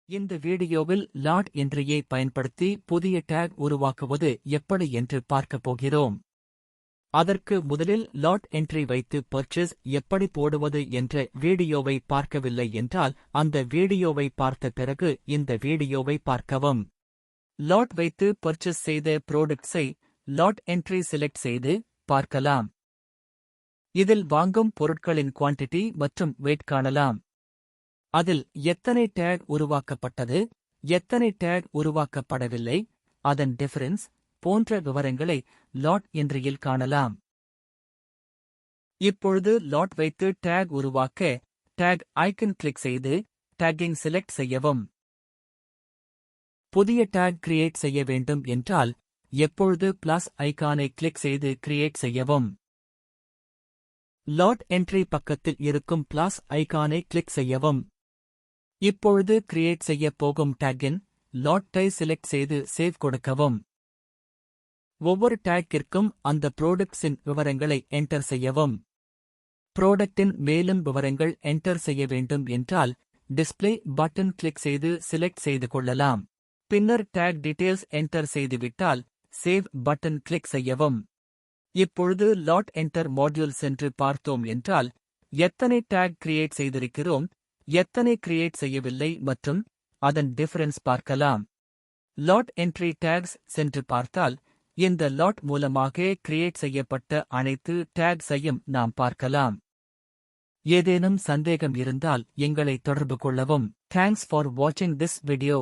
இந்த வீடியோவில் லாட் என்ட்ரியை பயன்படுத்தி புதிய டேக் உருவாக்குவது எப்படி என்று பார்க்கப் போகிறோம். அதற்கு முதலில் லாட் என்ட்ரி வைத்து பர்ச்சேஸ் எப்படி போடுவது என்ற வீடியோவை பார்க்கவில்லை என்றால் அந்த வீடியோவை பார்த்த பிறகு இந்த வீடியோவை பார்க்கவும். லாட் வைத்து பர்ச்சேஸ் செய்த ப்ராடக்ட்ஸை லாட் என்ட்ரி செலக்ட் செய்து பார்க்கலாம். இதில் வாங்கும் பொருட்களின் குவாண்டிட்டி மற்றும் வெயிட் காணலாம். அதில் எத்தனை டேக் உருவாக்கப்பட்டது, எத்தனை டேக் உருவாக்கப்படவில்லை, அதன் டிஃபரன்ஸ் போன்ற விவரங்களை லாட் என்ட்ரியில் காணலாம். இப்பொழுது லாட் வைத்து டேக் உருவாக்க டேக் ஐக்கன் கிளிக் செய்து டேக்கிங் செலக்ட் செய்யவும். புதிய டேக் கிரியேட் செய்ய வேண்டும் என்றால் எப்பொழுது பிளஸ் ஐகானை கிளிக் செய்து கிரியேட் செய்யவும். லாட் என்ட்ரி பக்கத்தில் இருக்கும் பிளஸ் ஐகானை கிளிக் செய்யவும். இப்பொழுது கிரியேட் செய்ய போகும் டேக்கின் லாட்டை செலக்ட் செய்து சேவ் கொடுக்கவும். ஒவ்வொரு டேக்கிற்கும் அந்த ப்ராடக்ட்ஸின் விவரங்களை என்டர் செய்யவும். ப்ராடக்ட்டின் மேலும் விவரங்கள் என்டர் செய்ய வேண்டும் என்றால் டிஸ்ப்ளே பட்டன் கிளிக் செய்து செலக்ட் செய்து கொள்ளலாம். பின்னர் டேக் டீடைல்ஸ் என்டர் செய்துவிட்டால் சேவ் பட்டன் கிளிக் செய்யவும். இப்பொழுது லாட் என்டர் மாடியூல் சென்று பார்த்தோம் என்றால் எத்தனை டேக் கிரியேட் செய்திருக்கிறோம், எத்தனை கிரியேட் செய்யவில்லை மற்றும் அதன் டிஃபரன்ஸ் பார்க்கலாம். லாட் என்ட்ரி டேக்ஸ் சென்று பார்த்தால் இந்த லாட் மூலமாக கிரியேட் செய்யப்பட்ட அனைத்து டேக்ஸையும் நாம் பார்க்கலாம். ஏதேனும் சந்தேகம் இருந்தால் எங்களை தொடர்பு கொள்ளவும். தேங்க்ஸ் ஃபார் வாட்சிங் திஸ் வீடியோ.